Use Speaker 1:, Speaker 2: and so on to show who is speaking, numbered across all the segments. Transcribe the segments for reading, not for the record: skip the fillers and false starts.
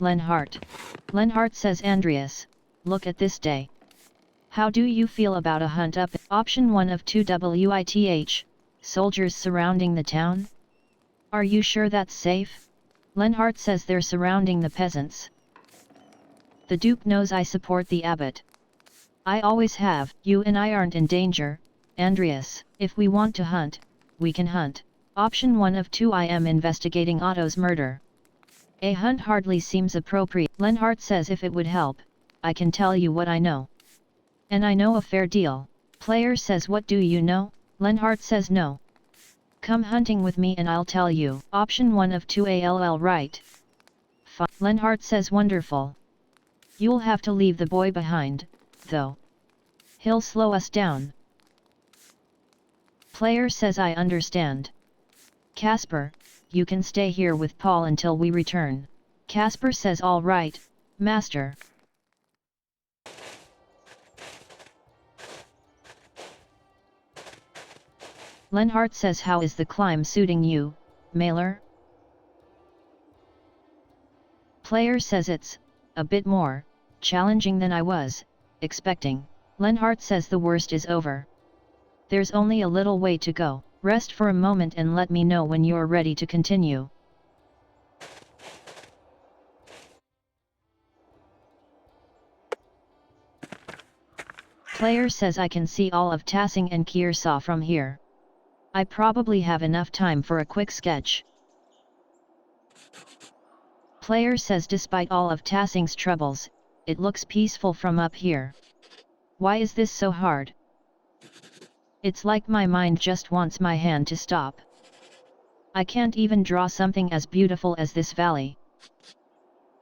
Speaker 1: Lenhart says Andreas, look at this day. How do you feel about a hunt up? Option 1 of 2 WITH, soldiers surrounding the town? Are you sure that's safe? Lenhart says they're surrounding the peasants. The Duke knows I support the abbot. I always have. You and I aren't in danger, Andreas. If we want to hunt, we can hunt. Option 1 of 2 I am investigating Otto's murder. A hunt hardly seems appropriate. Lenhart says if it would help, I can tell you what I know. And I know a fair deal. Player says what do you know? Lenhart says no. Come hunting with me and I'll tell you. Option 1 of 2 ALL right. Lenhart says wonderful. You'll have to leave the boy behind, though. He'll slow us down. Player says I understand. Casper, you can stay here with Paul until we return. Casper says all right, master. Lenhart says how is the climb suiting you, Mailer? Player says it's a bit more challenging than I was expecting. Lenhart says the worst is over. There's only a little way to go. Rest for a moment and let me know when you're ready to continue. Player says I can see all of Tassing and Kearsaw from here. I probably have enough time for a quick sketch. Player says despite all of Tassing's troubles, it looks peaceful from up here. Why is this so hard? It's like my mind just wants my hand to stop. I can't even draw something as beautiful as this valley.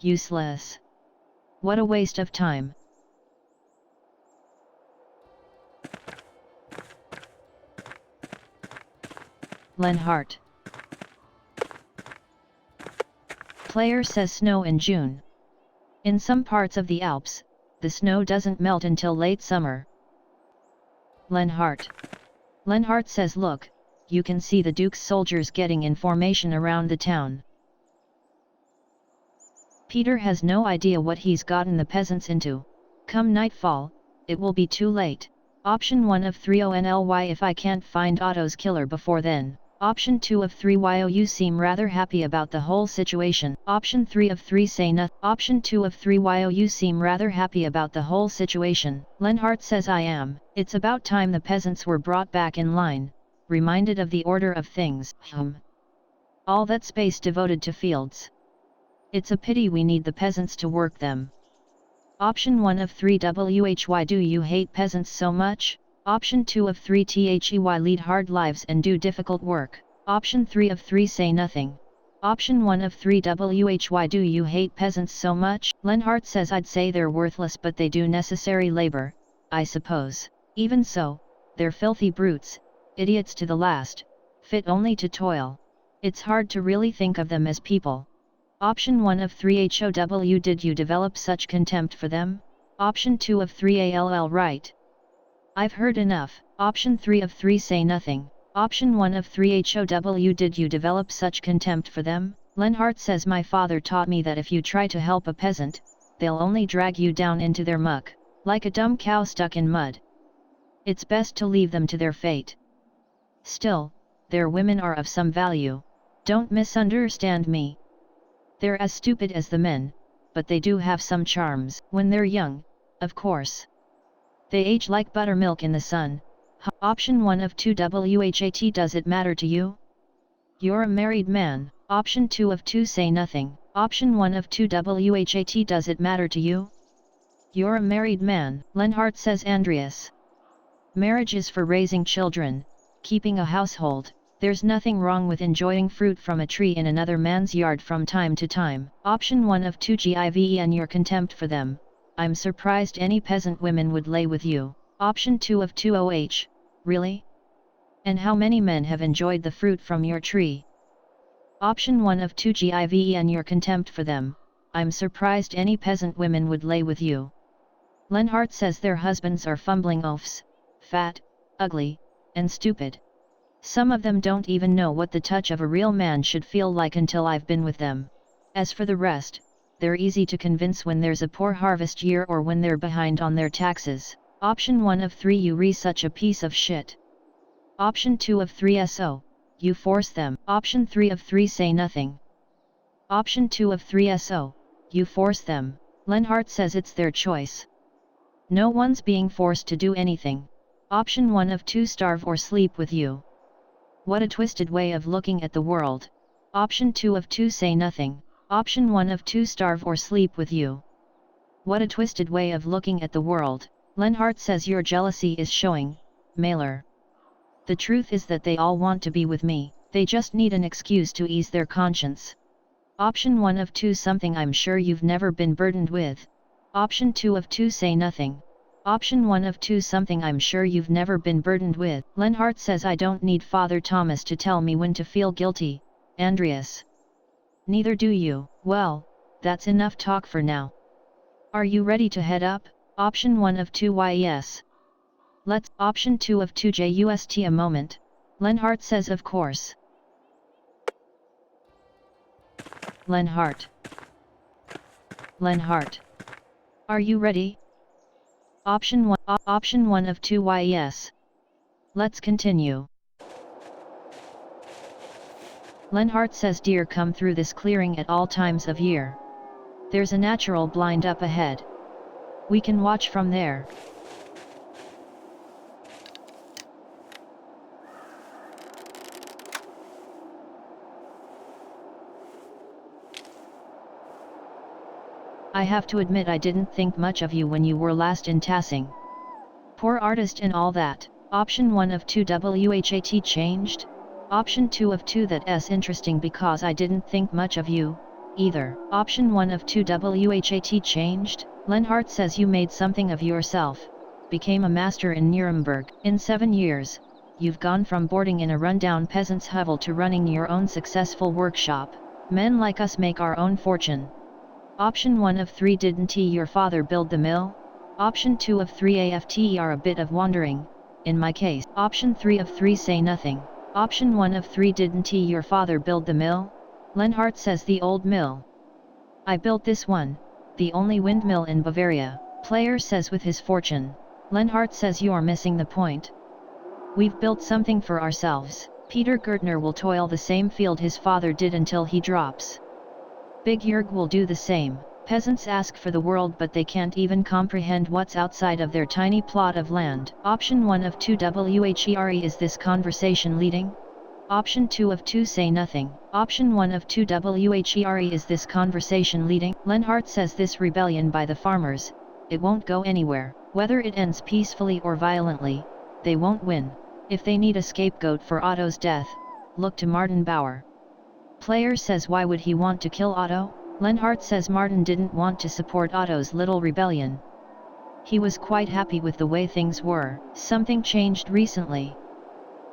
Speaker 1: Useless. What a waste of time. Lenhart. Player says snow in June. In some parts of the Alps, the snow doesn't melt until late summer. Lenhart. Lenhart says look, you can see the Duke's soldiers getting in formation around the town. Peter has no idea what he's gotten the peasants into. Come nightfall, it will be too late. Option 1 of 3 ONLY if I can't find Otto's killer before then. Option 2 of 3 YOU seem rather happy about the whole situation. Option 3 of 3 say nothing. Option 2 of 3 YOU seem rather happy about the whole situation. Lenhart says I am. It's about time the peasants were brought back in line, reminded of the order of things. All that space devoted to fields. It's a pity we need the peasants to work them. Option 1 of 3 WHY do you hate peasants so much? Option 2 of 3 THEY lead hard lives and do difficult work. Option 3 of 3 say nothing. Option 1 of 3 WHY do you hate peasants so much? Lenhart says I'd say they're worthless but they do necessary labor, I suppose. Even so, they're filthy brutes, idiots to the last, fit only to toil. It's hard to really think of them as people. Option 1 of 3 HOW did you develop such contempt for them? Option 2 of 3 ALL right. I've heard enough. Option 3 of 3 say nothing. Option 1 of 3 HOW did you develop such contempt for them? Lenhart says my father taught me that if you try to help a peasant, they'll only drag you down into their muck, like a dumb cow stuck in mud. It's best to leave them to their fate. Still, their women are of some value. Don't misunderstand me. They're as stupid as the men, but they do have some charms. When they're young, of course. They age like buttermilk in the sun. Option 1 of 2 WHAT does it matter to you? You're a married man. Option 2 of 2 say nothing. Option 1 of 2 WHAT does it matter to you? You're a married man. Lenhart says Andreas. Marriage is for raising children, keeping a household. There's nothing wrong with enjoying fruit from a tree in another man's yard from time to time. Option 1 of 2 GIVE and your contempt for them. I'm surprised any peasant women would lay with you. Option 2 of 2 OH, really? And how many men have enjoyed the fruit from your tree? Option 1 of 2 GIVE and your contempt for them. I'm surprised any peasant women would lay with you. Lenhart says their husbands are fumbling oafs, fat, ugly, and stupid. Some of them don't even know what the touch of a real man should feel like until I've been with them. As for the rest, they're easy to convince when there's a poor harvest year or when they're behind on their taxes. Option 1 of 3 you re such a piece of shit. Option 2 of 3 so, you force them. Option 3 of 3 say nothing. Option 2 of 3 so, you force them. Lenhart says it's their choice. No one's being forced to do anything. Option 1 of 2 starve or sleep with you. What a twisted way of looking at the world. Option 2 of 2 say nothing. Option 1 of 2 starve or sleep with you. What a twisted way of looking at the world. Lenhart says your jealousy is showing, Mailer. The truth is that they all want to be with me, they just need an excuse to ease their conscience. Option 1 of 2 something I'm sure you've never been burdened with. Option 2 of 2 say nothing. Option 1 of 2 something I'm sure you've never been burdened with. Lenhart says I don't need Father Thomas to tell me when to feel guilty, Andreas. Neither do you. Well, that's enough talk for now. Are you ready to head up? Option 1 of 2 yes. Let's. Option 2 of 2 just a moment. Lenhart says of course. Lenhart. Lenhart. Are you ready? Option 1. Option 1 of 2 yes. Let's continue. Lenhart says deer come through this clearing at all times of year. There's a natural blind up ahead. We can watch from there. I have to admit I didn't think much of you when you were last in Tassing. Poor artist and all that. Option 1 of 2 WHAT changed? Option 2 of 2 that's interesting because I didn't think much of you, either. Option 1 of 2 WHAT changed? Lenhart says you made something of yourself, became a master in Nuremberg. In 7 years, you've gone from boarding in a rundown peasant's hovel to running your own successful workshop. Men like us make our own fortune. Option 1 of 3 didn't your father build the mill? Option 2 of 3 after a bit of wandering, in my case. Option 3 of 3 say nothing. Option 1 of 3 didn't your father build the mill? Lenhart says the old mill. I built this one, the only windmill in Bavaria. Player says with his fortune. Lenhart says you're missing the point. We've built something for ourselves. Peter Gertner will toil the same field his father did until he drops. Big Jörg will do the same. Peasants ask for the world but they can't even comprehend what's outside of their tiny plot of land. Option 1 of 2 WHERE is this conversation leading? Option 2 of 2 say nothing. Option 1 of 2 WHERE is this conversation leading? Lenhart says this rebellion by the farmers, it won't go anywhere. Whether it ends peacefully or violently, they won't win. If they need a scapegoat for Otto's death, look to Martin Bauer. Player says why would he want to kill Otto? Lenhart says Martin didn't want to support Otto's little rebellion. He was quite happy with the way things were. Something changed recently.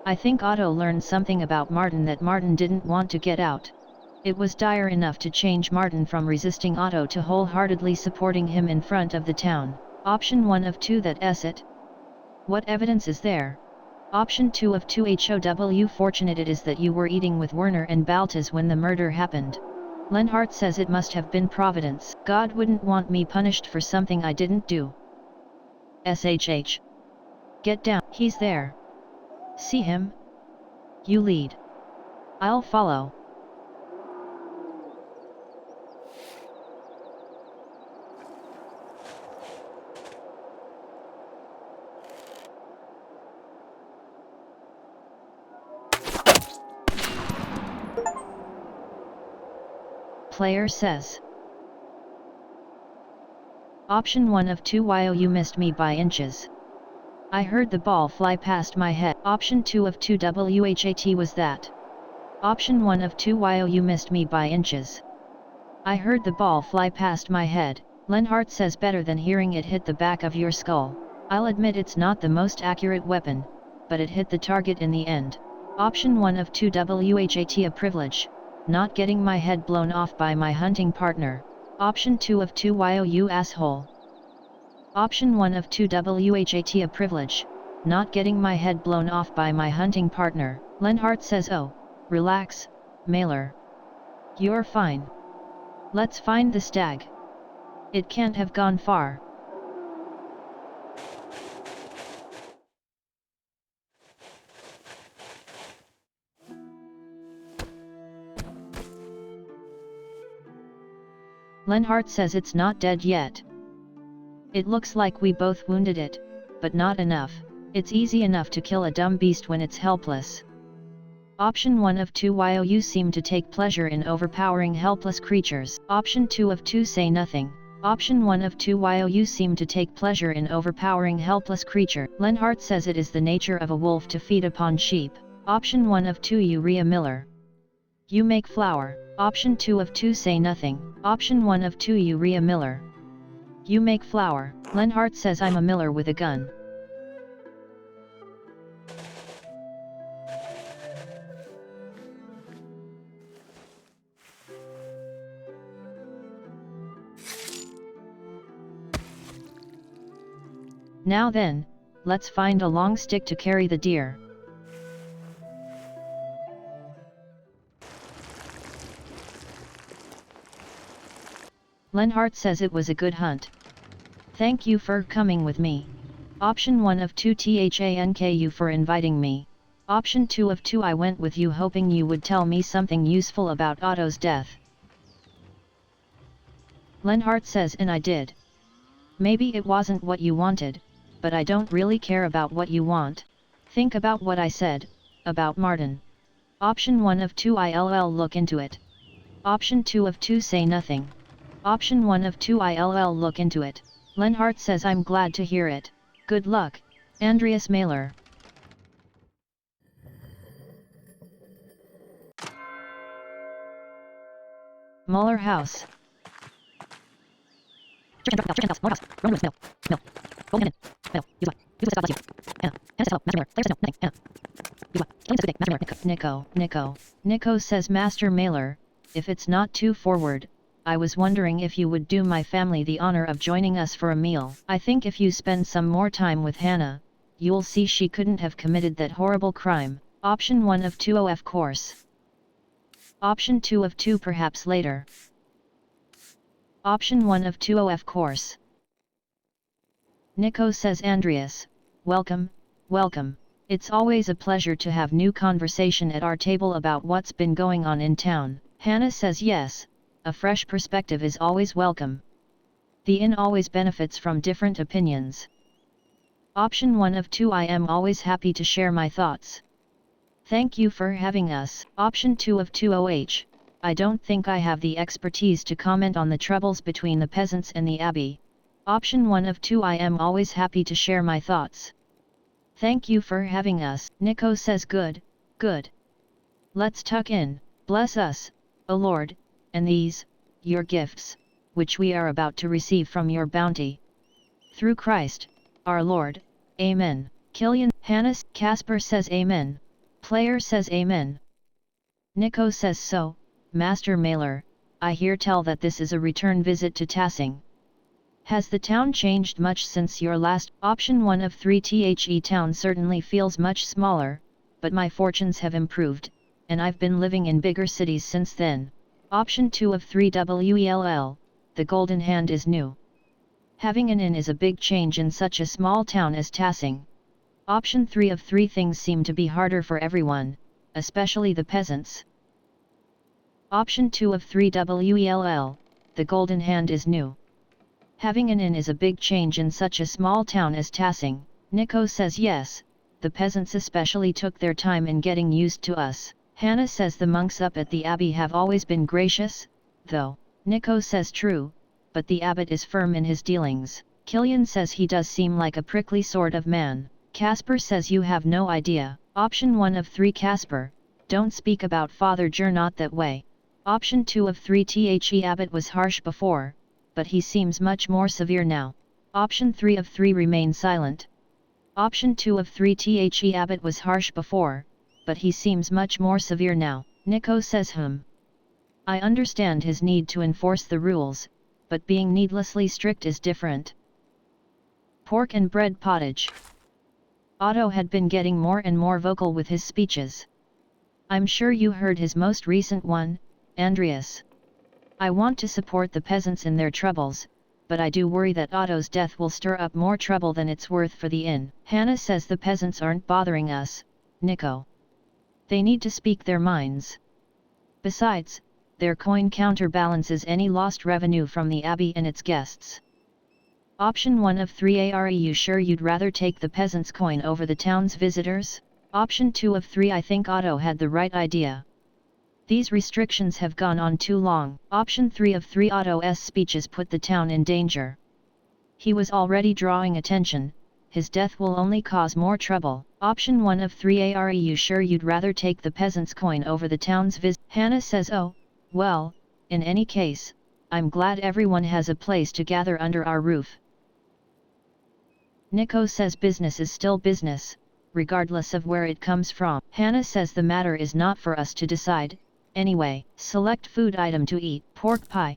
Speaker 1: I think Otto learned something about Martin that Martin didn't want to get out. It was dire enough to change Martin from resisting Otto to wholeheartedly supporting him in front of the town. Option 1 of 2 that's it. What evidence is there? Option 2 of 2 how fortunate it is that you were eating with Werner and Baltas when the murder happened. Lenhart says it must have been providence. God wouldn't want me punished for something I didn't do. SHH. Get down. He's there. See him? You lead. I'll follow. Player says. Option 1 of 2 you missed me by inches. I heard the ball fly past my head. Option 2 of 2 WHAT was that. Option 1 of 2 you missed me by inches. I heard the ball fly past my head. Lenhart says better than hearing it hit the back of your skull. I'll admit it's not the most accurate weapon, but it hit the target in the end. Option 1 of 2 WHAT a privilege, not getting my head blown off by my hunting partner. Option 2 of 2 you asshole. Option 1 of 2 WHAT a privilege, not getting my head blown off by my hunting partner. Lenhart says oh, relax, Mailer. You're fine. Let's find the stag. It can't have gone far. Lenhart says it's not dead yet. It looks like we both wounded it, but not enough. It's easy enough to kill a dumb beast when it's helpless. Option 1 of 2 You seem to take pleasure in overpowering helpless creatures. Option 2 of 2 Say nothing. Option 1 of 2 You seem to take pleasure in overpowering helpless creature. Lenhart says it is the nature of a wolf to feed upon sheep. Option 1 of 2 Urea Miller. You make flour. Option 2 of 2 Say nothing. Option 1 of 2 Urea Miller. You make flour. Lenhart says I'm a miller with a gun. Now then, let's find a long stick to carry the deer. Lenhart says it was a good hunt. Thank you for coming with me. Option 1 of 2 Thank you for inviting me. Option 2 of 2 I went with you hoping you would tell me something useful about Otto's death. Lenhart says and I did. Maybe it wasn't what you wanted, but I don't really care about what you want. Think about what I said, about Martin. Option 1 of 2 I'll look into it. Option 2 of 2 Say nothing. Option 1 of 2 I'll look into it. Lenhart says I'm glad to hear it. Good luck, Andreas Mailer. Muller House. Nico says Master Mailer, if it's not too forward, I was wondering if you would do my family the honor of joining us for a meal. I think if you spend some more time with Hannah, you'll see she couldn't have committed that horrible crime. Option 1 of 2 of course. Option 2 of 2 perhaps later. Option 1 of 2 of course. Nico says Andreas, welcome, welcome. It's always a pleasure to have new conversation at our table about what's been going on in town. Hannah says yes, a fresh perspective is always welcome. The inn always benefits from different opinions. Option 1 of 2 I am always happy to share my thoughts. Thank you for having us. Option 2 of 2 I don't think I have the expertise to comment on the troubles between the peasants and the abbey. Option 1 of 2 I am always happy to share my thoughts. Thank you for having us. Nico says good, good. Let's tuck in. Bless us, O Lord, and these, your gifts, which we are about to receive from your bounty. Through Christ, our Lord, Amen. Killian, Hannes, Casper says Amen. Player says Amen. Nico says so, Master Mailer, I hear tell that this is a return visit to Tassing. Has the town changed much since your last? Option 1 of 3 The town certainly feels much smaller, but my fortunes have improved, and I've been living in bigger cities since then. Option 2 of 3 Well, the golden hand is new. Having an inn is a big change in such a small town as Tassing. Option 3 of 3 Things seem to be harder for everyone, especially the peasants. Option 2 of 3 Well, the golden hand is new. Having an inn is a big change in such a small town as Tassing. Nico says yes, the peasants especially took their time in getting used to us. Hannah says the monks up at the abbey have always been gracious, though. Nico says true, but the abbot is firm in his dealings. Killian says he does seem like a prickly sort of man. Casper says you have no idea. Option 1 of 3 Casper, don't speak about Father Gernot that way. Option 2 of 3 The abbot was harsh before, but he seems much more severe now. Option 3 of 3 Remain silent. Option 2 of 3 The abbot was harsh before, but he seems much more severe now. Nico says I understand his need to enforce the rules, but being needlessly strict is different. Pork and bread pottage. Otto had been getting more and more vocal with his speeches. I'm sure you heard his most recent one, Andreas. I want to support the peasants in their troubles, but I do worry that Otto's death will stir up more trouble than it's worth for the inn. Hannah says the peasants aren't bothering us, Nico. They need to speak their minds. Besides, their coin counterbalances any lost revenue from the abbey and its guests. Option 1 of 3. Are you sure you'd rather take the peasants' coin over the town's visitors? Option 2 of 3. I think Otto had the right idea. These restrictions have gone on too long. Option 3 of 3. Otto's speeches put the town in danger. He was already drawing attention, his death will only cause more trouble. Option 1 of 3. Are you sure you'd rather take the peasants' coin over the town's visit? Hannah says, oh, well, in any case, I'm glad everyone has a place to gather under our roof. Nico says business is still business, regardless of where it comes from. Hannah says the matter is not for us to decide, anyway. Select food item to eat. Pork pie.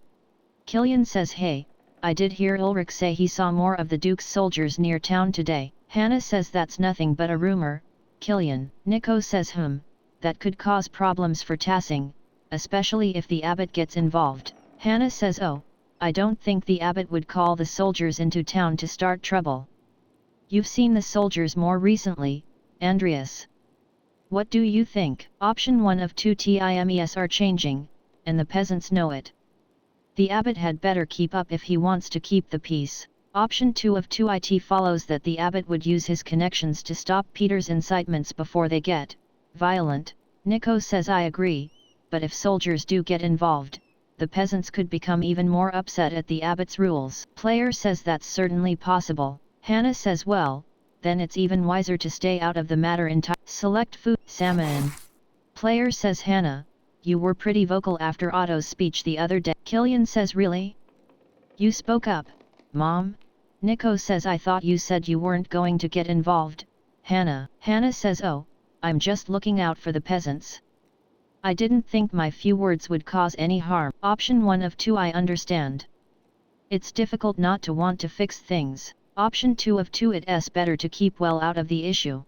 Speaker 1: Killian says, hey, I did hear Ulrich say he saw more of the Duke's soldiers near town today. Hannah says that's nothing but a rumor, Killian. Nico says that could cause problems for Tassing, especially if the abbot gets involved. Hannah says, oh, I don't think the abbot would call the soldiers into town to start trouble. You've seen the soldiers more recently, Andreas. What do you think? Option 1 of 2. Times are changing, and the peasants know it. The abbot had better keep up if he wants to keep the peace. Option 2 of 2. It follows that the abbot would use his connections to stop Peter's incitements before they get violent. Nico says I agree, but if soldiers do get involved, the peasants could become even more upset at the abbot's rules. Player says that's certainly possible. Hannah says well, then it's even wiser to stay out of the matter entirely. Select food. Salmon. Player says Hannah, you were pretty vocal after Otto's speech the other day. Killian says really? You spoke up, Mom? Nico says I thought you said you weren't going to get involved, Hannah. Hannah says oh, I'm just looking out for the peasants. I didn't think my few words would cause any harm. Option 1 of 2. I understand. It's difficult not to want to fix things. Option 2 of 2. It's better to keep well out of the issue.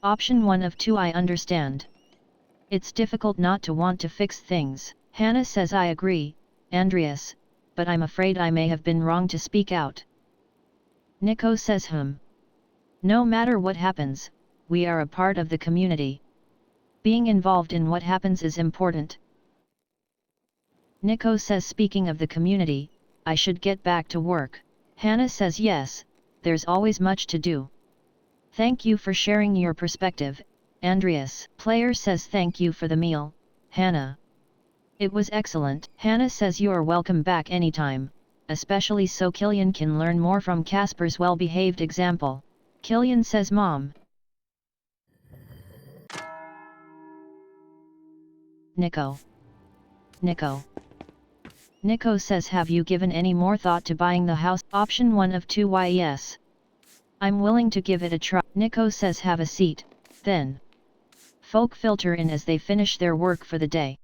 Speaker 1: Option 1 of 2. I understand. It's difficult not to want to fix things. Hannah says I agree, Andreas, but I'm afraid I may have been wrong to speak out. Nico says no matter what happens, we are a part of the community. Being involved in what happens is important. Nico says speaking of the community, I should get back to work. Hannah says yes, there's always much to do. Thank you for sharing your perspective, Andreas. Player says thank you for the meal, Hannah. It was excellent. Hannah says you're welcome back anytime, especially so Killian can learn more from Casper's well-behaved example. Killian says Mom. Nico. Nico says have you given any more thought to buying the house? Option 1 of 2. Why yes. I'm willing to give it a try. Nico says have a seat, then. Folk filter in as they finish their work for the day.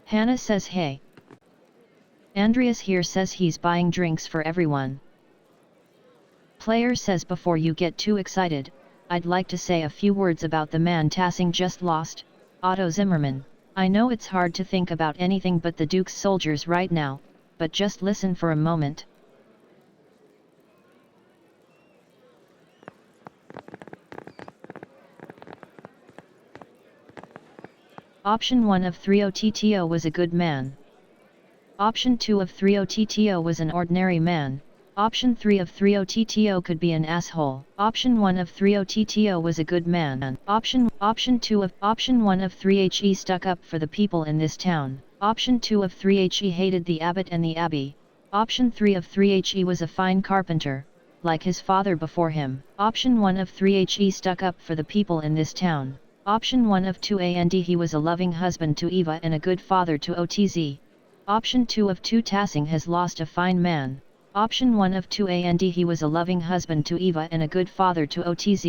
Speaker 1: Hannah says hey. Andreas here says he's buying drinks for everyone. Player says before you get too excited, I'd like to say a few words about the man Tassing just lost, Otto Zimmermann. I know it's hard to think about anything but the Duke's soldiers right now, but just listen for a moment. Option 1 of 3. Otto was a good man. Option 2 of 3. Otto was an ordinary man. Option 3 of 3. Otto could be an asshole. Option 1 of 3. Otto was a good man. Option 1 of 3. He stuck up for the people in this town. Option 2 of 3. He hated the abbot and the abbey. Option 3 of 3. He was a fine carpenter, like his father before him. Option 1 of 3. He stuck up for the people in this town. Option 1 of 2. And he was a loving husband to Eva and a good father to Otz. Option 2 of 2. Tassing has lost a fine man. Option 1 of 2. And he was a loving husband to Eva and a good father to Otz.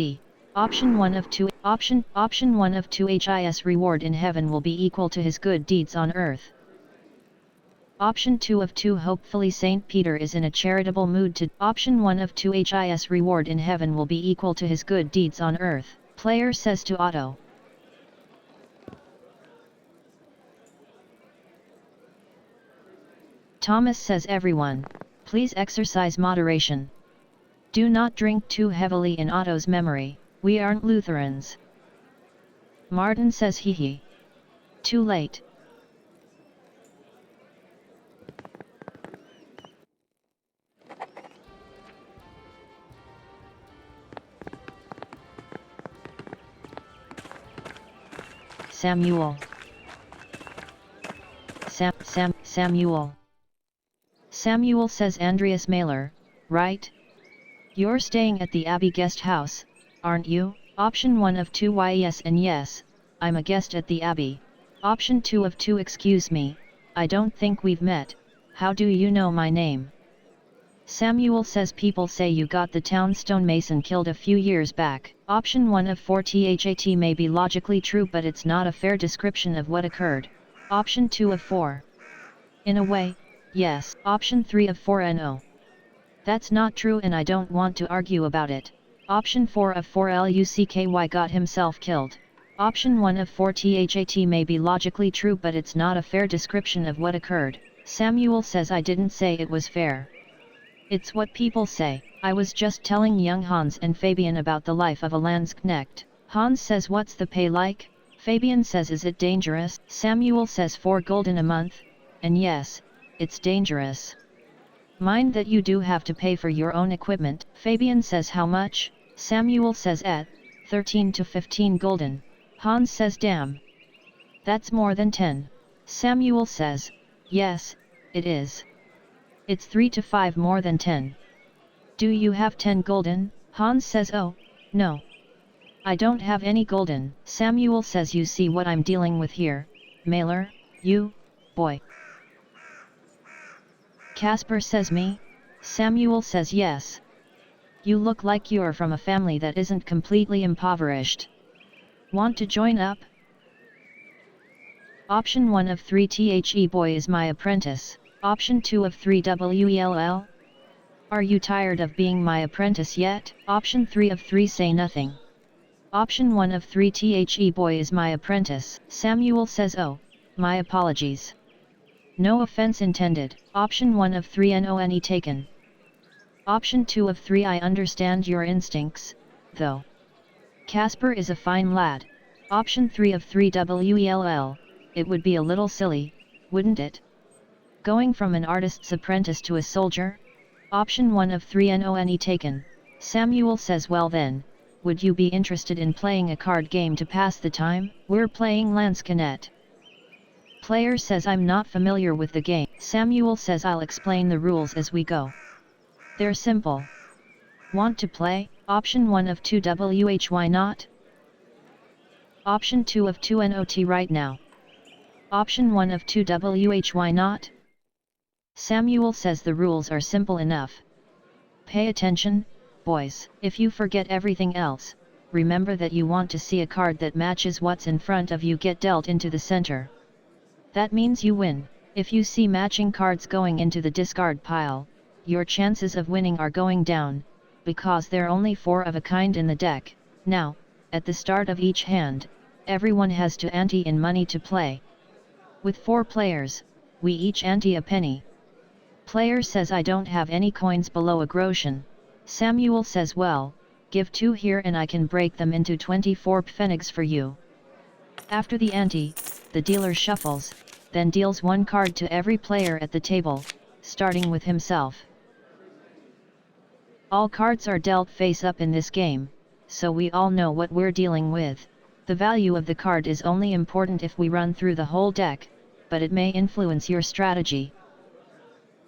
Speaker 1: Option 1 of 2. Option 1 of 2. His reward in heaven will be equal to his good deeds on earth. Option 2 of 2. Hopefully Saint Peter is in a charitable mood to. Option 1 of 2. His reward in heaven will be equal to his good deeds on earth. Player says to Otto. Thomas says everyone, please exercise moderation. Do not drink too heavily in Otto's memory, we aren't Lutherans. Martin says hee hee. Too late. Samuel. Samuel. Samuel says Andreas Mailer, right? You're staying at the Abbey guest house, aren't you? Option 1 of 2 yes and yes, I'm a guest at the Abbey. Option 2 of 2 excuse me, I don't think we've met, how do you know my name? Samuel says people say you got the town stonemason killed a few years back. Option 1 of 4 that may be logically true but it's not a fair description of what occurred. Option 2 of 4. In a way, yes. Option 3 of 4 no. That's not true and I don't want to argue about it. Option 4 of 4 Lucky got himself killed. Option 1 of 4 that may be logically true but it's not a fair description of what occurred. Samuel says I didn't say it was fair. It's what people say. I was just telling young Hans and Fabian about the life of a Landsknecht. Hans says what's the pay like? Fabian says is it dangerous? Samuel says 4 gulden a month, and yes, it's dangerous. Mind that you do have to pay for your own equipment. Fabian says how much? Samuel says 13 to 15 gulden. Hans says damn. That's more than 10. Samuel says, yes, it is. It's 3 to 5 more than 10. Do you have 10 gulden? Hans says oh, no. I don't have any gulden. Samuel says you see what I'm dealing with here, Mailer, you, boy. Casper says me? Samuel says yes. You look like you're from a family that isn't completely impoverished. Want to join up? Option 1 of 3 the boy is my apprentice. Option 2 of 3 well. Are you tired of being my apprentice yet? Option 3 of 3 say nothing. Option 1 of 3 the boy is my apprentice. Samuel says oh, my apologies. No offense intended. Option 1 of 3 none taken. Option 2 of 3 I understand your instincts, though. Casper is a fine lad. Option 3 of 3 well, it would be a little silly, wouldn't it? Going from an artist's apprentice to a soldier? Option 1 of 3 none taken. Samuel says well then, would you be interested in playing a card game to pass the time? We're playing Landsknecht. Player says I'm not familiar with the game. Samuel says I'll explain the rules as we go. They're simple. Want to play? Option 1 of 2 why not? Option 2 of 2 not right now. Option 1 of 2 why not? Samuel says the rules are simple enough. Pay attention, boys. If you forget everything else, remember that you want to see a card that matches what's in front of you get dealt into the center. That means you win. If you see matching cards going into the discard pile, your chances of winning are going down, because there are only 4 of a kind in the deck. Now, at the start of each hand, everyone has to ante in money to play. With 4 players, we each ante a penny. Player says I don't have any coins below a groschen. Samuel says well, give 2 here and I can break them into 24 pfennigs for you. After the ante, the dealer shuffles, then deals 1 card to every player at the table, starting with himself. All cards are dealt face up in this game, so we all know what we're dealing with. The value of the card is only important if we run through the whole deck, but it may influence your strategy.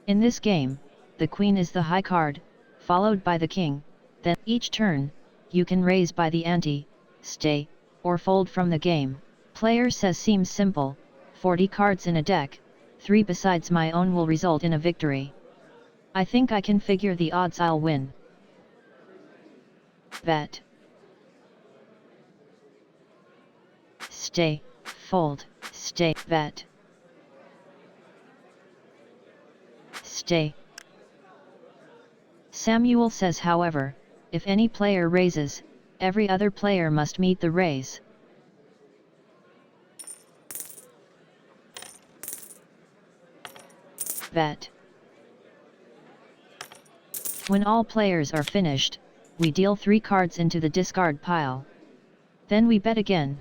Speaker 1: In this game, the queen is the high card, followed by the king, then each turn, you can raise by the ante, stay, or fold from the game. Player says seems simple, 40 cards in a deck, 3 besides my own will result in a victory. I think I can figure the odds I'll win. Bet. Stay, fold, stay, bet. Stay. Samuel says however, if any player raises, every other player must meet the raise. Bet. When all players are finished, we deal 3 cards into the discard pile. Then we bet again.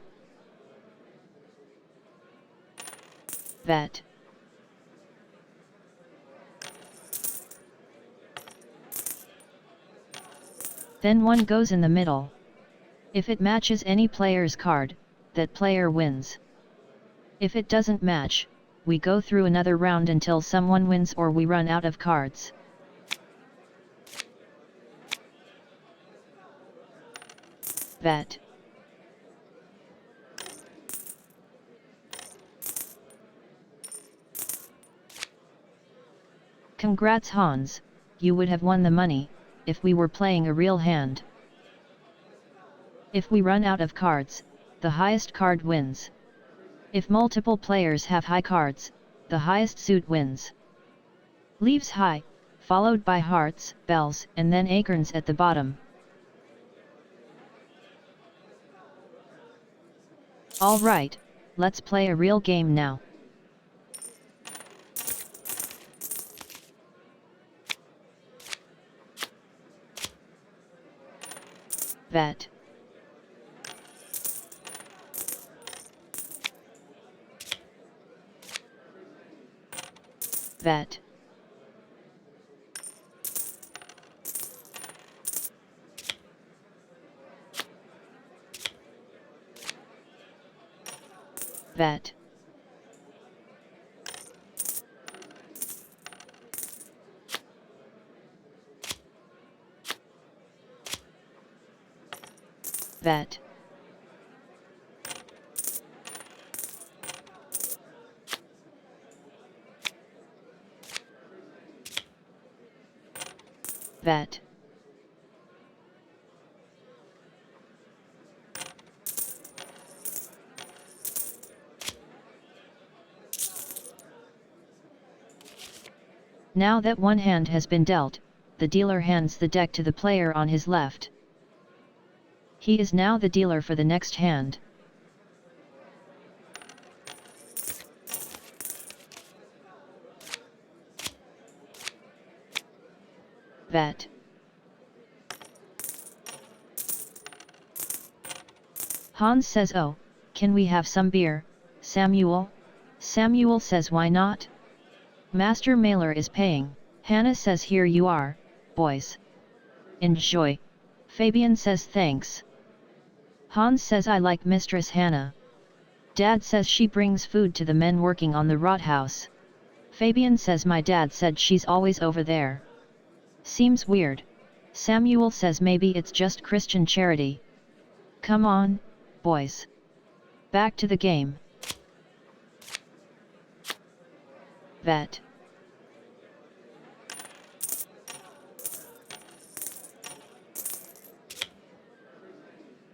Speaker 1: Bet. Then one goes in the middle. If it matches any player's card, that player wins. If it doesn't match, we go through another round until someone wins or we run out of cards. Bet. Congrats Hans, you would have won the money, if we were playing a real hand. If we run out of cards, the highest card wins. If multiple players have high cards, the highest suit wins. Leaves high, followed by hearts, bells, and then acorns at the bottom. Alright, let's play a real game now. Bet. Bet. Bet. Bet. Bet. Now that one hand has been dealt, the dealer hands the deck to the player on his left. He is now the dealer for the next hand. Bet. Hans says, "Oh, can we have some beer, Samuel?" Samuel says, "Why not? Master Mailer is paying." Hannah says, "Here you are, boys. Enjoy." Fabian says, "Thanks." Hans says, "I like Mistress Hannah." Dad says she brings food to the men working on the rot house. Fabian says, "My dad said she's always over there. Seems weird." Samuel says, "Maybe it's just Christian charity." Come on, boys. Back to the game. Bet.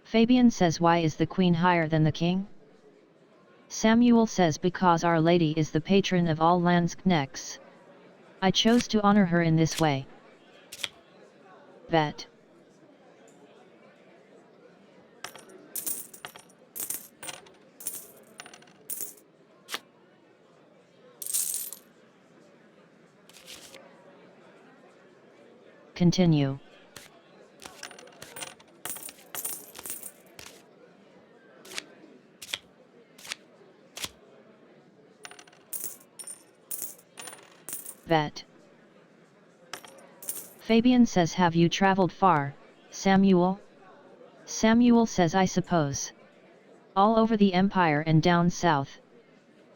Speaker 1: Fabian says, "Why is the queen higher than the king?" Samuel says, "Because Our Lady is the patron of all landsknechts. I chose to honor her in this way." Bet. Continue. Bet. Fabian says, "Have you traveled far, Samuel?" Samuel says, "I suppose. All over the empire and down south.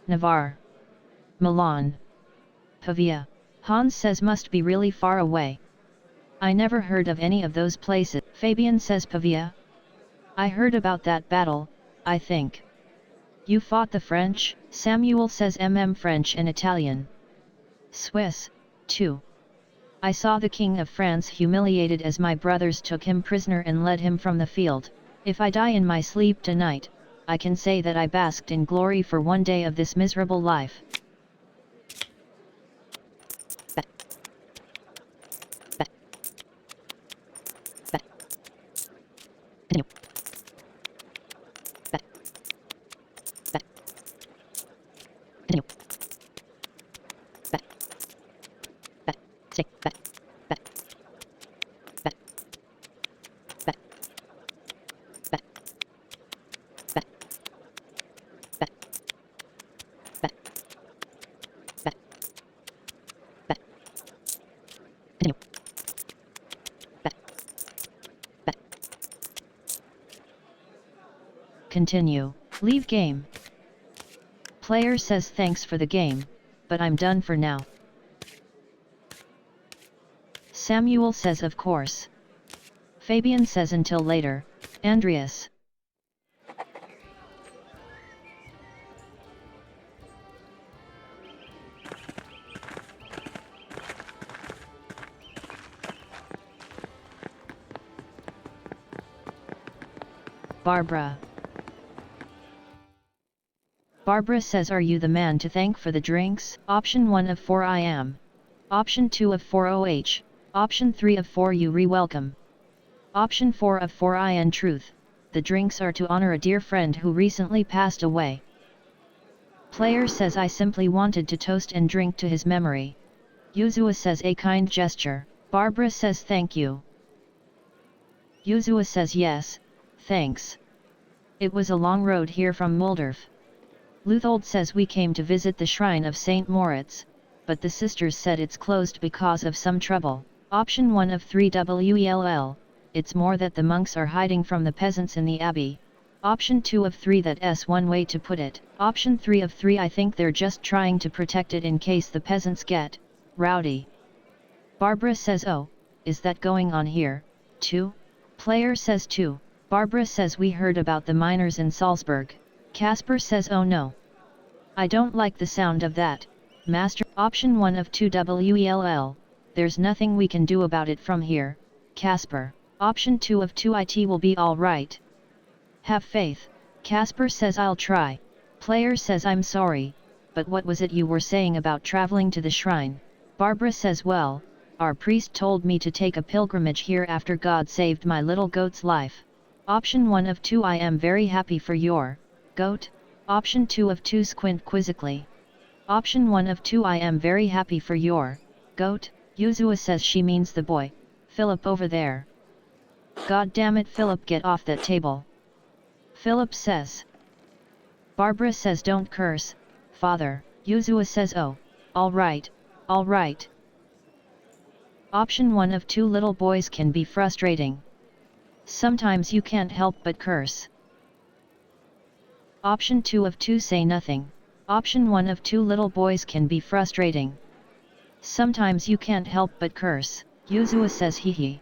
Speaker 1: Navarre. Milan. Pavia." Hans says, "Must be really far away. I never heard of any of those places." Fabian says, "Pavia? I heard about that battle, I think. You fought the French?" Samuel says, French and Italian. Swiss, too. I saw the King of France humiliated as my brothers took him prisoner and led him from the field. If I die in my sleep tonight, I can say that I basked in glory for one day of this miserable life." continue. Leave game. Player says thanks for the game, but I'm done for now. Samuel says of course. Fabian says until later. Andreas. Barbara. Barbara says, are you the man to thank for the drinks? Option 1 of 4 I am. Option 2 of 4 OH. Option 3 of 4 you re-welcome. Option 4 of 4 I in truth, the drinks are to honor a dear friend who recently passed away. Player says I simply wanted to toast and drink to his memory. Yuzua says a kind gesture. Barbara says thank you. Yuzua says yes, thanks. It was a long road here from Muldorf. Luthold says we came to visit the shrine of St. Moritz, but the sisters said it's closed because of some trouble. Option 1 of 3 WELL, it's more that the monks are hiding from the peasants in the abbey. Option 2 of 3 that's one way to put it. Option 3 of 3 I think they're just trying to protect it in case the peasants get rowdy. Barbara says oh, is that going on here, too? Player says too. Barbara says we heard about the miners in Salzburg. Casper says oh no. I don't like the sound of that, Master. Option 1 of 2 WELL, there's nothing we can do about it from here, Casper. Option 2 of 2 IT will be alright. Have faith, Casper says I'll try. Player says I'm sorry, but what was it you were saying about traveling to the shrine? Barbara says well, our priest told me to take a pilgrimage here after God saved my little goat's life. Option 1 of 2 I am very happy for your goat. Option 2 of 2 squint quizzically. Option 1 of 2 I am very happy for your goat. Yuzua says she means the boy, Philip over there. God damn it Philip, get off that table. Philip says. Barbara says don't curse, father. Yuzua says oh, alright, alright. Option 1 of 2 little boys can be frustrating. Sometimes you can't help but curse. Option 2 of 2 say nothing. Option 1 of 2 little boys can be frustrating. Sometimes you can't help but curse. Yuzua says hee hee.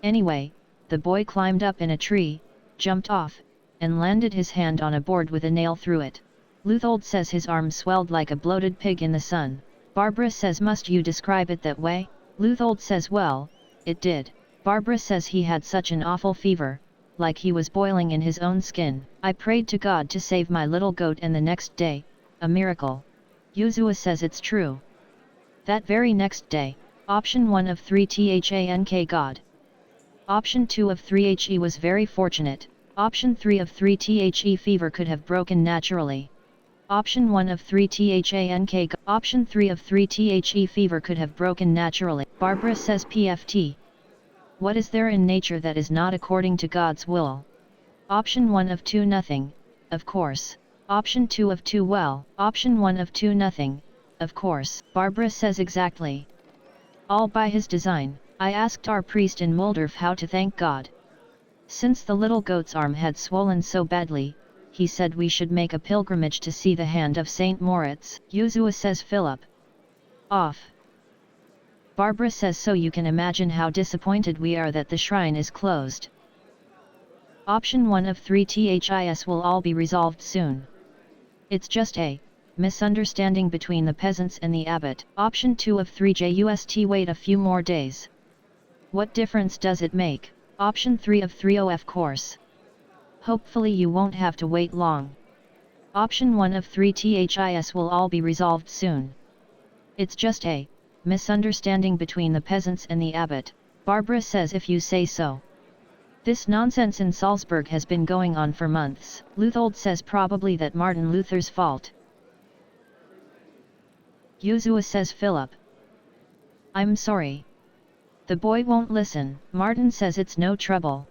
Speaker 1: Anyway, the boy climbed up in a tree, jumped off, and landed his hand on a board with a nail through it. Luthold says his arm swelled like a bloated pig in the sun. Barbara says must you describe it that way? Luthold says well, it did. Barbara says he had such an awful fever, like he was boiling in his own skin. I prayed to God to save my little goat and the next day, a miracle. Yuzua says it's true. That very next day, option 1 of 3 THANK God. Option 2 of 3 HE was very fortunate. Option 3 of 3 THE fever could have broken naturally. Option 1 of 3 THANK. Option 3 of 3 THE fever could have broken naturally. Barbara says PFT. What is there in nature that is not according to God's will? Option 1 of 2 nothing, of course. Option 2 of 2 well. Option 1 of 2 nothing, of course. Barbara says exactly. All by his design. I asked our priest in Muldorf how to thank God. Since the little goat's arm had swollen so badly, he said we should make a pilgrimage to see the hand of St. Moritz. Yuzua says Philip. Off. Barbara says so you can imagine how disappointed we are that the shrine is closed. Option 1 of 3 THIS will all be resolved soon. It's just a misunderstanding between the peasants and the abbot. Option 2 of 3 JUST wait a few more days. What difference does it make? Option 3 of 3 OF course. Hopefully you won't have to wait long. Option 1 of 3 THIS will all be resolved soon. It's just a misunderstanding between the peasants and the abbot. Barbara says if you say so. This nonsense in Salzburg has been going on for months. Luthold says probably that Martin Luther's fault. Yuzua says Philip. I'm sorry. The boy won't listen. Martin says it's no trouble.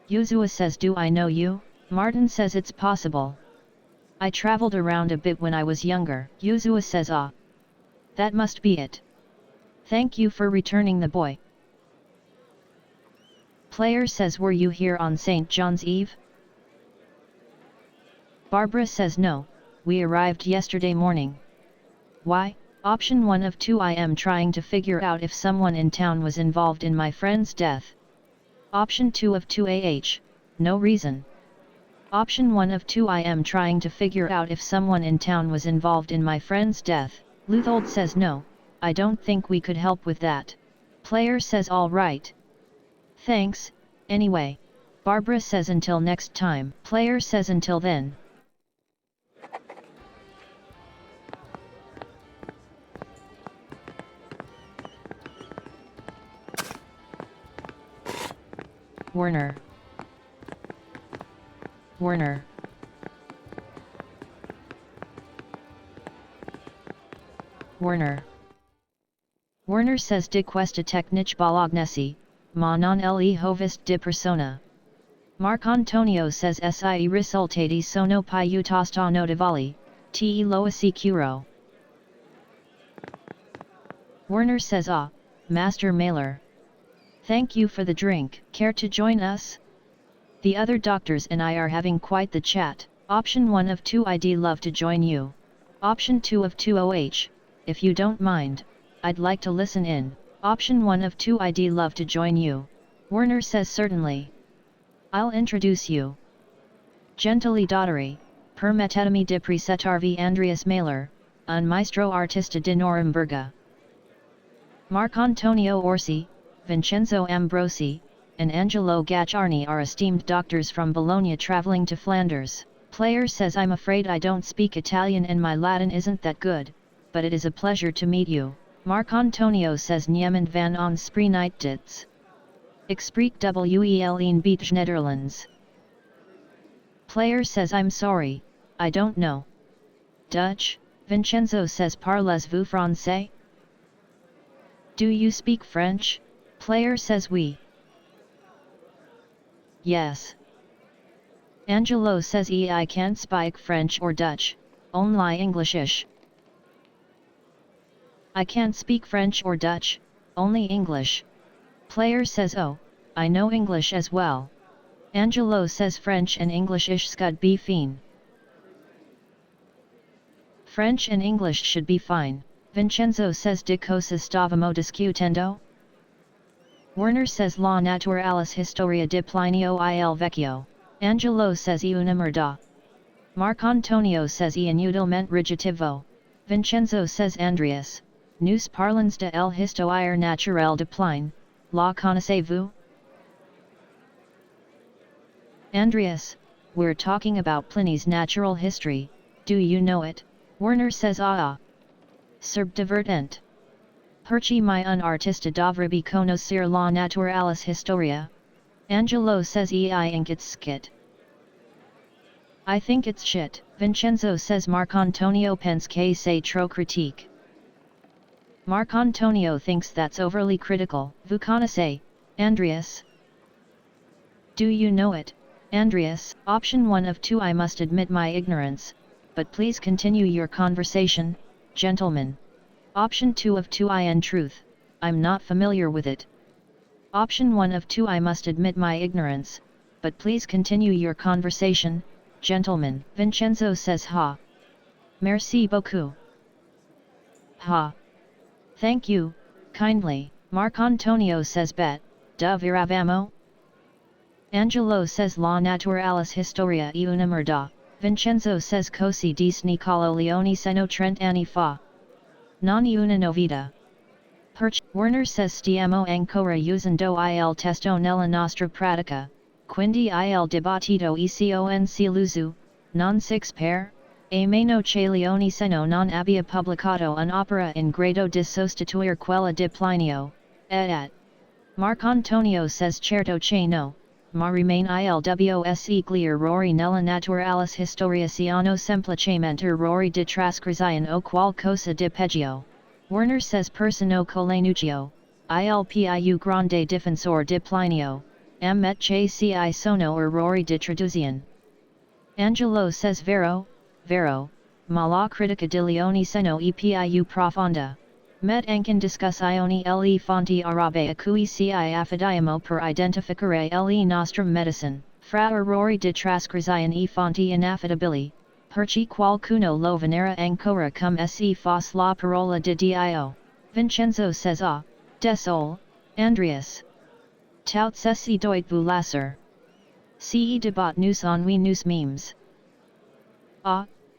Speaker 1: Yuzua says do I know you? Martin says it's possible. I traveled around a bit when I was younger. Yuzua says ah. That must be it. Thank you for returning the boy. Player says, were you here on St. John's Eve? Barbara says no, we arrived yesterday morning. Why? Option 1 of 2, I am trying to figure out if someone in town was involved in my friend's death. Option 2 of 2, no reason. Option 1 of 2, I am trying to figure out if someone in town was involved in my friend's death. Luthold says no, I don't think we could help with that. Player says alright. Thanks, anyway. Barbara says until next time. Player says until then. Werner. Werner. Werner. Werner says de questa tecniche bolognesi, ma non le hovist di persona. Marcantonio says si risultati sono piuttosto notevoli, te lo assicuro. Werner says Master Mailer. Thank you for the drink. Care to join us? The other doctors and I are having quite the chat. Option 1 of 2, I'd love to join you. Option 2 of 2, if you don't mind, I'd like to listen in. Option 1 of 2, I'd love to join you. Werner says certainly. I'll introduce you. Gentili dottori, permettetemi di presentarvi Andreas Mailer, un maestro artista di Norimberga. Marcantonio Orsi, Vincenzo Ambrosi, and Angelo Gacciarni are esteemed doctors from Bologna traveling to Flanders. Player says, I'm afraid I don't speak Italian and my Latin isn't that good, but it is a pleasure to meet you. Marcantonio says, Niemand van ons spreekt dit. Ik spreek wel een beetje Netherlands. Player says, I'm sorry, I don't know Dutch. Vincenzo says, Parlez-vous français? Do you speak French? Player says, oui. Yes. Angelo says, I can't speak French or Dutch, only Englishish. I can't speak French or Dutch, only English. Player says, oh, I know English as well. Angelo says, French and Englishish scud be fine. French and English should be fine. Vincenzo says, di cosa stavamo discutendo? Werner says, La naturalis historia di Plinio il Vecchio. Angelo says, una merda. Marcantonio says, inútilmente rigitivo. Vincenzo says, Andreas, nous parlons de el histoire naturelle de Pline, la connaissez-vous? Andreas, we're talking about Pliny's natural history, do you know it? Werner says, Serb divertent. Perci mi un artista dovrebbe conoscere la naturalis historia? Angelo says, think it's skit. I think it's shit. Vincenzo says, Marcantonio pense que c'est trop critique. Marcantonio thinks that's overly critical. Vous connaissez, Andreas? Do you know it, Andreas? Option 1 of 2, I must admit my ignorance, but please continue your conversation, gentlemen. Option 2 of 2, in truth, I'm not familiar with it. Option 1 of 2, I must admit my ignorance, but please continue your conversation, gentlemen. Vincenzo says, ha. Merci beaucoup. Ha. Thank you, kindly. Marcantonio says, bet, viravamo? Angelo says, la naturalis historia una merda. Vincenzo says, cosi dis Nicolo Leone seno Trent anni fa. Non una novità. Perch. Werner says, stiamo ancora usando il testo nella nostra pratica, quindi il dibattito conc l'uso, non six per, a meno che Leone seno non abbia pubblicato un'opera in grado di sostituire quella di Plinio, et. Marcantonio says, certo che no, ma rimane il wos gli errori nella naturalis historia siano semplicemente errori di trascrizione o qualcosa di peggio. Werner says, persino colenuccio, il più grande difensor di Plinio, ammet che ci sono errori di traduzione. Angelo says, vero, ma la critica di Leone seno e più profonda. Med ankan discuss ioni le fonti arabe acui ci affidiamo per identificare le nostrum medicine, fra errori di trascrizione e fonti inaffidabili, perci qualcuno lo venera ancora cum se fos la parola di Dio. Vincenzo says desol, Andreas. Tout ceci doit vous lasser. Ce debat nous ennui nous memes.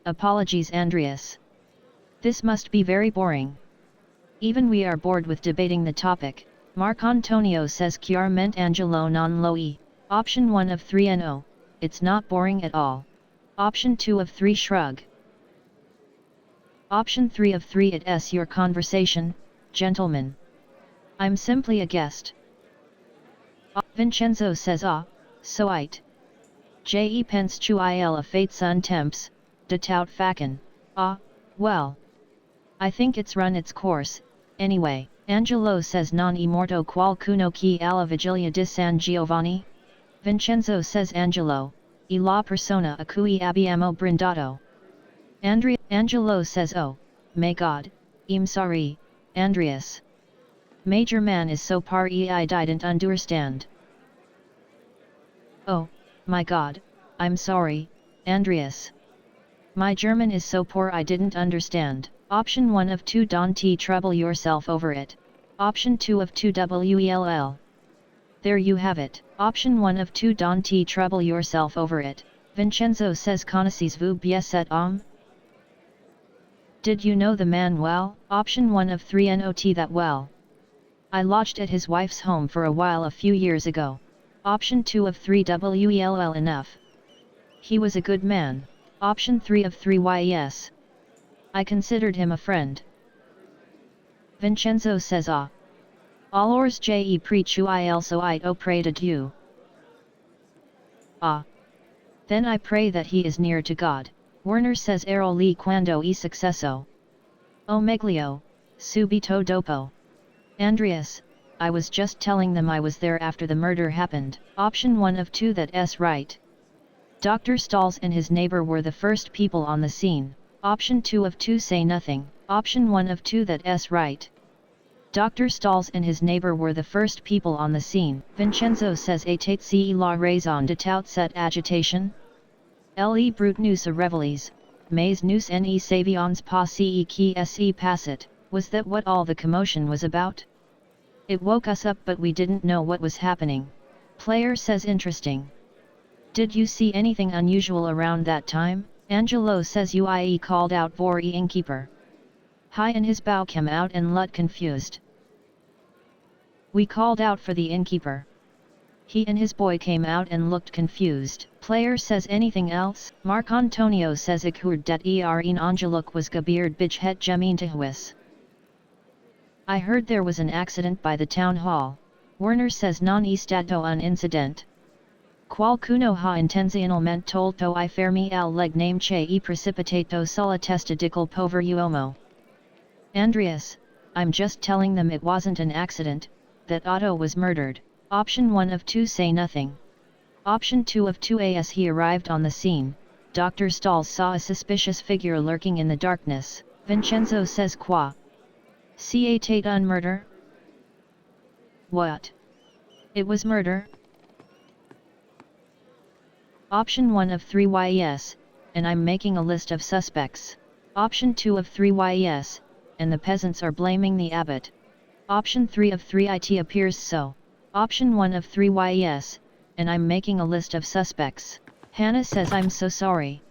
Speaker 1: Apologies Andreas. This must be very boring. Even we are bored with debating the topic. Marcantonio says chiaramente Angelo non lo e. Option 1 of 3 no, it's not boring at all. Option 2 of 3 shrug. Option 3 of 3 it s your conversation, gentlemen. I'm simply a guest. Vincenzo says so it. Je pense tu il a fait sun temps, de tout facan. Well. I think it's run its course, anyway. Angelo says non e morto qualcuno chi alla vigilia di San Giovanni? Vincenzo says Angelo, e la persona a cui abbiamo brindato. Angelo says oh, may God, I'm sorry, Andreas. Major man is so par I didn't understand. Oh, my God, I'm sorry, Andreas. My German is so poor I didn't understand. Option 1 of 2 don't trouble yourself over it. Option 2 of 2 well. There you have it. Option 1 of 2 don't trouble yourself over it. Vincenzo says connaissez-vous bien cet homme? Did you know the man well? Option 1 of 3 not that well. I lodged at his wife's home for a while a few years ago. Option 2 of 3 well enough. He was a good man. Option 3 of 3 yes. I considered him a friend. Vincenzo says alors je prie tu il soit auprès de Dieu. Then I pray that he is near to God. Werner says ero lì quando e successo. O meglio, subito dopo. Andreas, I was just telling them I was there after the murder happened. Option 1 of 2 that's right. Dr. Stalls and his neighbor were the first people on the scene. Option 2 of 2 say nothing. Option 1 of 2 that's right. Dr. Stalls and his neighbor were the first people on the scene. Vincenzo says état ce la raison de toute cette agitation? Le brute nous a reveillés, mais nous ne savions pas ce qui se passait. Was that what all the commotion was about? It woke us up but we didn't know what was happening. Player says interesting. Did you see anything unusual around that time? Angelo says UIE called out vor e innkeeper. Hi and his bow came out and lut confused. We called out for the innkeeper. He and his boy came out and looked confused. Player says anything else? Marcantonio says ik hoorde dat een ongeluk was gebeurd bij het gemeentehuis. I heard there was an accident by the town hall. Werner says non è stato un incident. Qualcuno ha intenzionalmente tolto I fermi al leg name che e precipitato sulla testa di quel povero uomo. Andreas, I'm just telling them it wasn't an accident, that Otto was murdered. Option 1 of 2 say nothing. Option 2 of 2 as he arrived on the scene, Dr. Stalls saw a suspicious figure lurking in the darkness. Vincenzo says quoi? C'était un murder? What? It was murder? Option 1 of 3 yes, and I'm making a list of suspects. Option 2 of 3 yes, and the peasants are blaming the abbot. Option 3 of 3 it appears so. Option 1 of 3 yes, and I'm making a list of suspects. Hannah says I'm so sorry.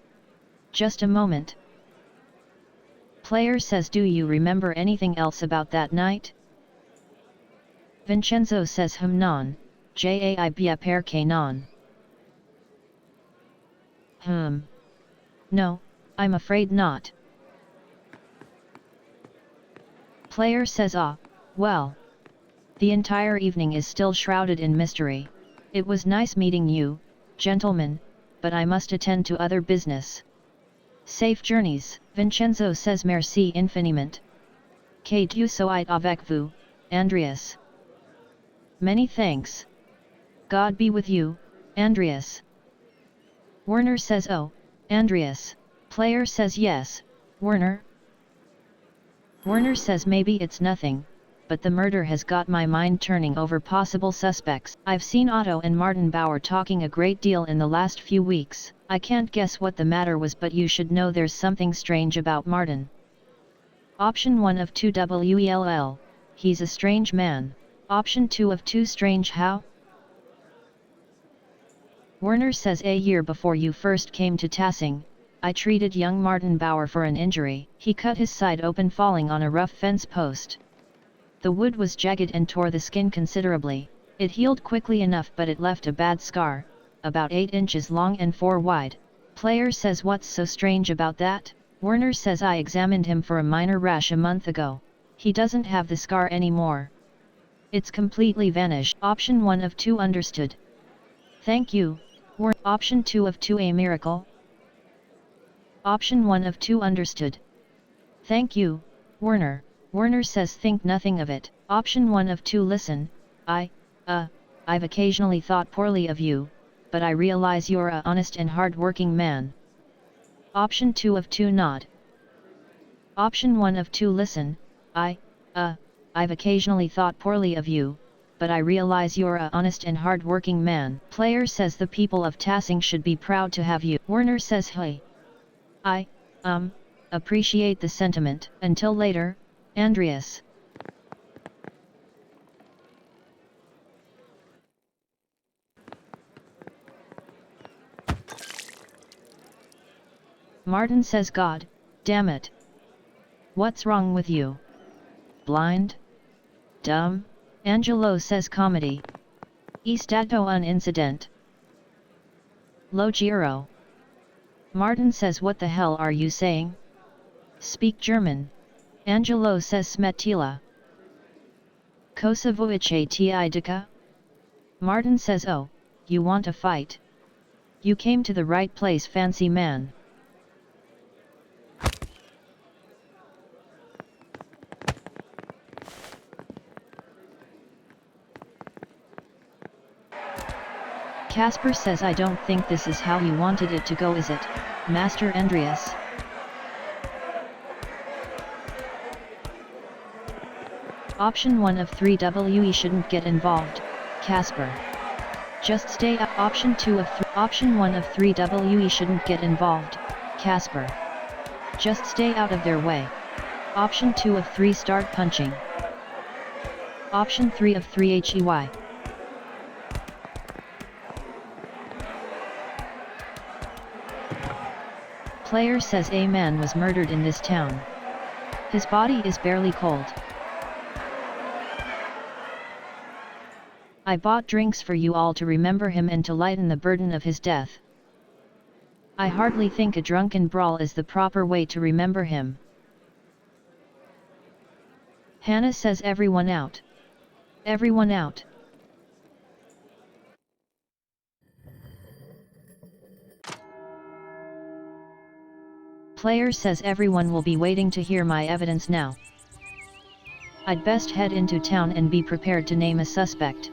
Speaker 1: Just a moment. Player says do you remember anything else about that night? Vincenzo says non, jai bia perché non. No, I'm afraid not. Player says well. The entire evening is still shrouded in mystery. It was nice meeting you, gentlemen, but I must attend to other business. Safe journeys. Vincenzo says merci infiniment. Que Dieu soit avec vous, Andreas. Many thanks. God be with you, Andreas. Werner says oh, Andreas. Player says yes, Werner. Werner says maybe it's nothing, but the murder has got my mind turning over possible suspects. I've seen Otto and Martin Bauer talking a great deal in the last few weeks. I can't guess what the matter was, but you should know there's something strange about Martin. Option 1 of 2 WELL, he's a strange man. Option 2 of 2 strange how? Werner says a year before you first came to Tassing, I treated young Martin Bauer for an injury. He cut his side open falling on a rough fence post. The wood was jagged and tore the skin considerably. It healed quickly enough, but it left a bad scar, about 8 inches long and 4 wide. Player says what's so strange about that? Werner says I examined him for a minor rash a month ago. He doesn't have the scar anymore. It's completely vanished. Option 1 of 2 understood. Thank you. Option 2 of 2 a miracle. Option 1 of 2 understood. Thank you, Werner. Werner says think nothing of it. Option 1 of 2 listen, I've occasionally thought poorly of you, but I realize you're a honest and hard-working man. Option 2 of 2 nod. Option 1 of 2 listen, I've occasionally thought poorly of you, but I realize you're a honest and hard-working man. Player says the people of Tassing should be proud to have you. Werner says hey. I appreciate the sentiment. Until later, Andreas. Martin says God, damn it. What's wrong with you? Blind? Dumb? Angelo says comedy. È stato un incident. Lo giro. Martin says what the hell are you saying? Speak German. Angelo says smetila. Cosa vuice ti dica? Martin says oh, you want a fight? You came to the right place, fancy man. Casper says I don't think this is how you wanted it to go, is it, Master Andreas? Option 1 of 3 WE shouldn't get involved, Casper. Just stay up. Option 2 of 3. Option 1 of 3 WE shouldn't get involved, Casper. Just stay out of their way. Option 2 of 3 start punching. Option 3 of 3 HEY. Player says a man was murdered in this town. His body is barely cold. I bought drinks for you all to remember him and to lighten the burden of his death. I hardly think a drunken brawl is the proper way to remember him. Hannah says everyone out. Everyone out. Player says everyone will be waiting to hear my evidence now. I'd best head into town and be prepared to name a suspect.